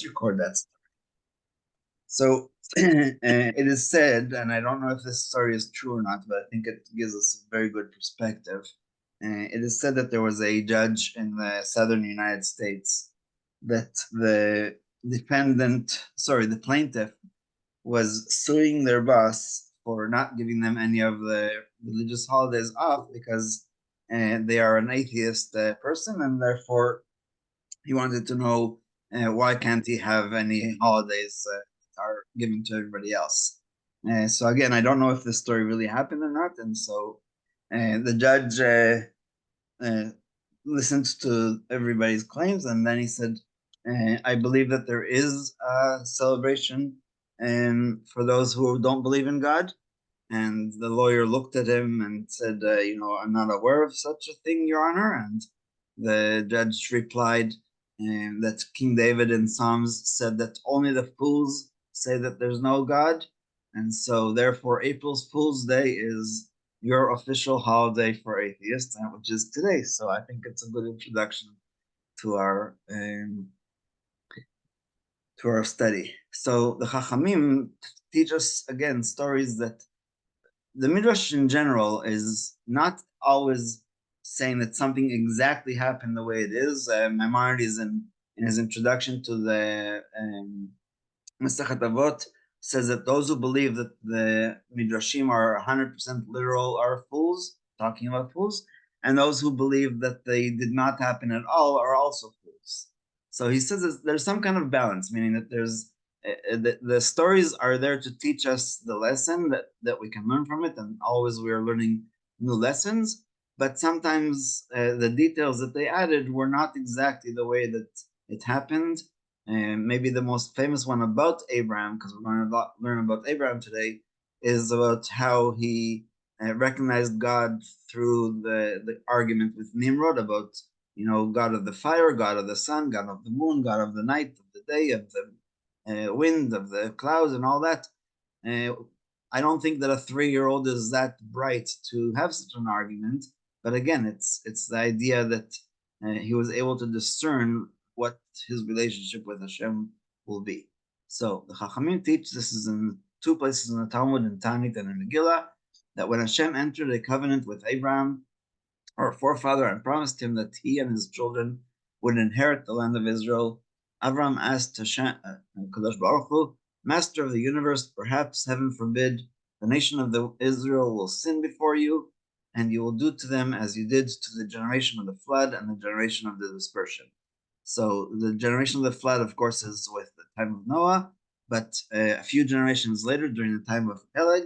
record that. So it is said, and I don't know if this story is true or not, but I think it gives us a very good perspective. It is said that there was a judge in the southern United States that the plaintiff was suing their boss for not giving them any of the religious holidays off because they are an atheist person, and therefore he wanted to know why can't he have any holidays that are given to everybody else. So again, I don't know if this story really happened or not, and so the judge listened to everybody's claims, and then he said, "I believe that there is a celebration for those who don't believe in God." And the lawyer looked at him and said, "I'm not aware of such a thing, Your Honor." And the judge replied that King David in Psalms said that only the fools say that there's no God. And so, therefore, April's Fool's Day is your official holiday for atheists, which is today. So I think it's a good introduction to our study. So the Chachamim teach us again stories that the Midrash in general is not always saying that something exactly happened the way it is. Maimonides in his introduction to the Masechet Avot says that those who believe that the Midrashim are 100% literal are fools, talking about fools, and those who believe that they did not happen at all are also fools. So he says there's some kind of balance, meaning that there's the stories are there to teach us the lesson that we can learn from it, and always we are learning new lessons. But sometimes the details that they added were not exactly the way that it happened. And maybe the most famous one about Abraham, because we're going to learn about Abraham today, is about how he recognized God through the argument with Nimrod about, God of the fire, God of the sun, God of the moon, God of the night, of the day, of the wind, of the clouds, and all that. I don't think that a 3-year-old is that bright to have such an argument, but again, it's the idea that he was able to discern what his relationship with Hashem will be. So the Chachamim teach, this is in 2 places in the Talmud, in Tanit and in Megillah, that when Hashem entered a covenant with Abraham, our forefather, and promised him that he and his children would inherit the land of Israel, Abraham asked Hashem, Kadosh Baruch Hu, Master of the universe, perhaps, heaven forbid, the nation of Israel will sin before you, and you will do to them as you did to the generation of the flood and the generation of the dispersion. So the generation of the flood, of course, is with the time of Noah, but a few generations later, during the time of Peleg,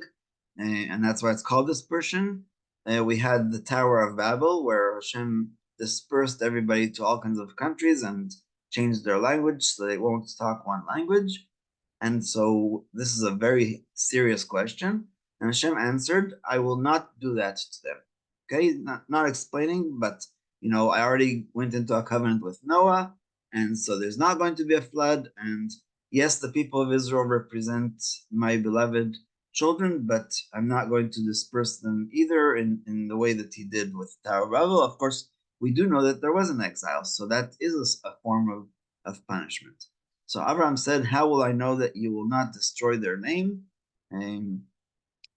and that's why it's called dispersion, we had the Tower of Babel, where Hashem dispersed everybody to all kinds of countries and changed their language so they won't talk one language. And so this is a very serious question. And Hashem answered, I will not do that to them. Okay, not explaining, but I already went into a covenant with Noah, and so there's not going to be a flood. And yes, the people of Israel represent my beloved children, but I'm not going to disperse them either in the way that he did with Tower of Babel. Of course, we do know that there was an exile, so that is a form of punishment. So Abraham said, how will I know that you will not destroy their name? And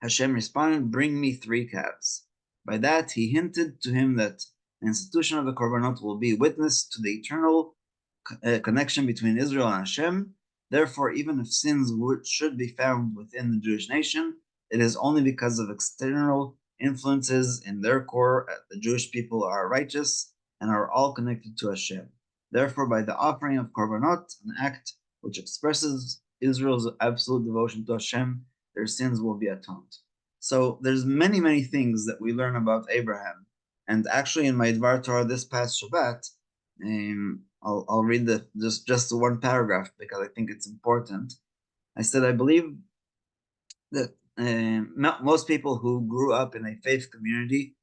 Hashem responded, bring me 3 calves. By that, he hinted to him that the institution of the Korbanot will be witness to the eternal connection between Israel and Hashem. Therefore, even if sins should be found within the Jewish nation, it is only because of external influences in their core. The Jewish people are righteous and are all connected to Hashem. Therefore, by the offering of Korbanot, an act which expresses Israel's absolute devotion to Hashem, their sins will be atoned. So there's many, many things that we learn about Abraham. And actually in my Dvar Torah this past Shabbat, I'll read just the one paragraph because I think it's important. I said, I believe that most people who grew up in a faith community,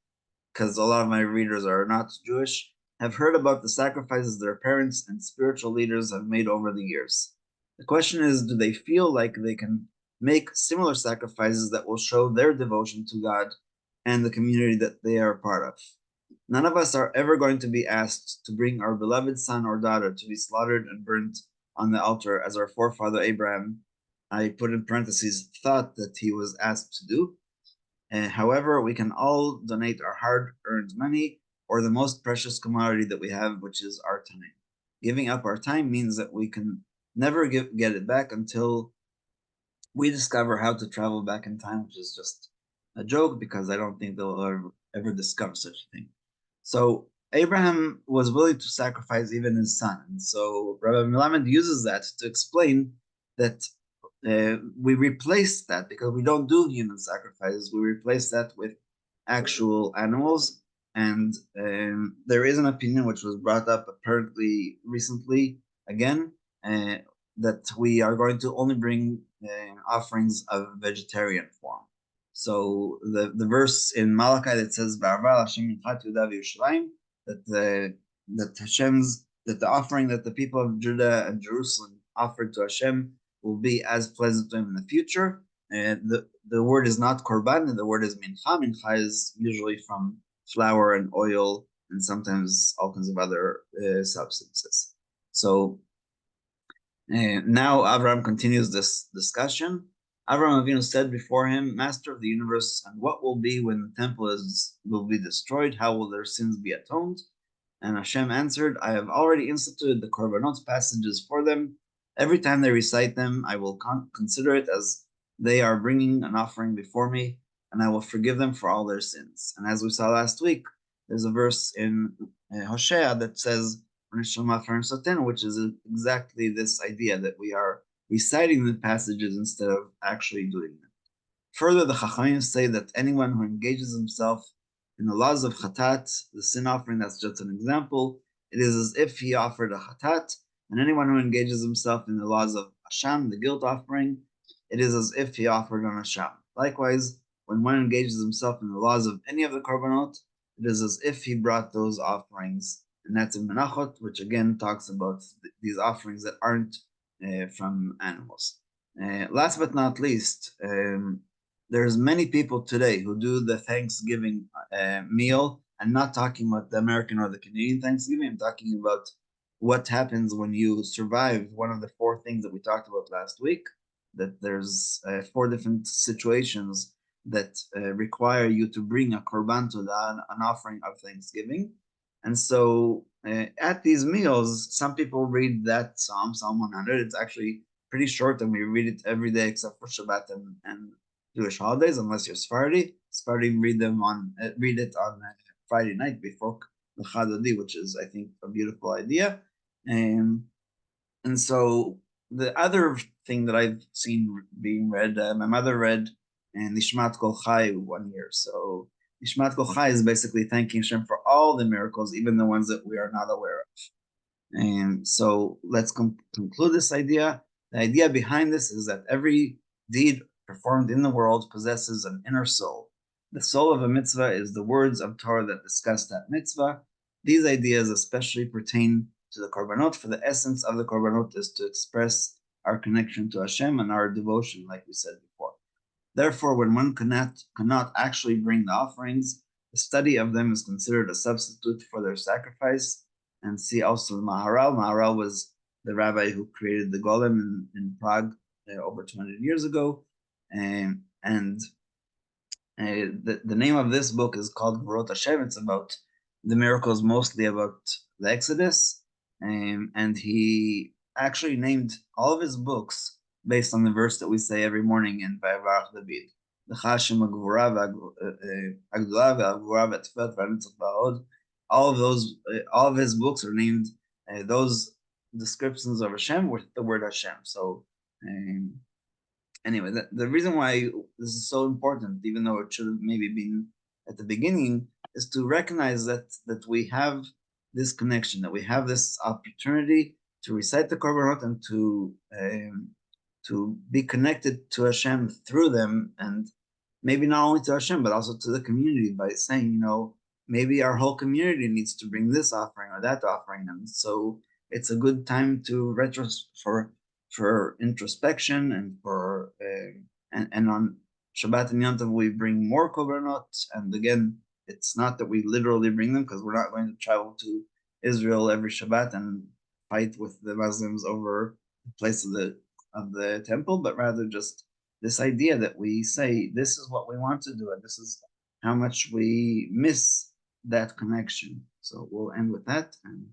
because a lot of my readers are not Jewish, have heard about the sacrifices their parents and spiritual leaders have made over the years. The question is, do they feel like they can make similar sacrifices that will show their devotion to God and the community that they are a part of? None of us are ever going to be asked to bring our beloved son or daughter to be slaughtered and burnt on the altar as our forefather Abraham, I put in parentheses, thought that he was asked to do. However, we can all donate our hard-earned money or the most precious commodity that we have, which is our time. Giving up our time means that we can never get it back until we discover how to travel back in time, which is just a joke because I don't think they'll ever discover such a thing. So Abraham was willing to sacrifice even his son. And so Rabbi Melamed uses that to explain that we replace that because we don't do human sacrifices. We replace that with actual animals. And there is an opinion which was brought up apparently recently again that we are going to only bring offerings of vegetarian form. So the verse in Malachi that says that the offering that the people of Judah and Jerusalem offered to Hashem will be as pleasant to him in the future. The word is not korban, the word is mincha. Mincha is usually from flour and oil and sometimes all kinds of other substances. So now Abraham continues this discussion. Abraham Avinu said before him, Master of the universe, and what will be when the temple will be destroyed? How will their sins be atoned? And Hashem answered, I have already instituted the Korbanot passages for them. Every time they recite them, I will consider it as they are bringing an offering before me, and I will forgive them for all their sins. And as we saw last week, there's a verse in Hosea that says, which is exactly this idea that we are reciting the passages instead of actually doing them. Further, the Chachamim say that anyone who engages himself in the laws of Chatat, the sin offering, that's just an example, it is as if he offered a Chatat, and anyone who engages himself in the laws of Asham, the guilt offering, it is as if he offered an Asham. Likewise, when one engages himself in the laws of any of the Korbanot, it is as if he brought those offerings. And that's in Menachot, which again talks about these offerings that aren't from animals. Last but not least, there's many people today who do the Thanksgiving meal. I'm not talking about the American or the Canadian Thanksgiving. I'm talking about what happens when you survive one of the 4 things that we talked about last week, that there's 4 different situations that require you to bring a korban to an offering of Thanksgiving. And so at these meals, some people read that Psalm 100. It's actually pretty short, and we read it every day except for Shabbat and Jewish holidays, unless you're Sephardi. Sephardi read it on Friday night before the Chadodi, which is, I think, a beautiful idea. And so the other thing that I've seen being read, my mother read Nishmat Kol Chai one year. So Nishmat Kol Chai is basically thanking Hashem for all the miracles, even the ones that we are not aware of. And so let's conclude this idea. The idea behind this is that every deed performed in the world possesses an inner soul. The soul of a mitzvah is the words of Torah that discuss that mitzvah. These ideas especially pertain to the Korbanot, for the essence of the Korbanot is to express our connection to Hashem and our devotion, like we said before. Therefore, when one cannot actually bring the offerings, the study of them is considered a substitute for their sacrifice. And see also the Maharal. Maharal was the rabbi who created the Golem in Prague over 200 years ago. The name of this book is called Gvorot Hashem. It's about the miracles, mostly about the Exodus. And he actually named all of his books based on the verse that we say every morning in Vayavarach David. All of his books are named those descriptions of Hashem with the word Hashem. So anyway, the reason why this is so important, even though it should have maybe been at the beginning, is to recognize that we have this connection, that we have this opportunity to recite the Korbanot and to be connected to Hashem through them, and maybe not only to Hashem, but also to the community by saying, maybe our whole community needs to bring this offering or that offering. And so it's a good time to for introspection and for and on Shabbat and Yom Tov we bring more Korbanot. And again, it's not that we literally bring them, because we're not going to travel to Israel every Shabbat and fight with the Muslims over place of the temple, but rather just this idea that we say this is what we want to do, and this is how much we miss that connection. So we'll end with that, and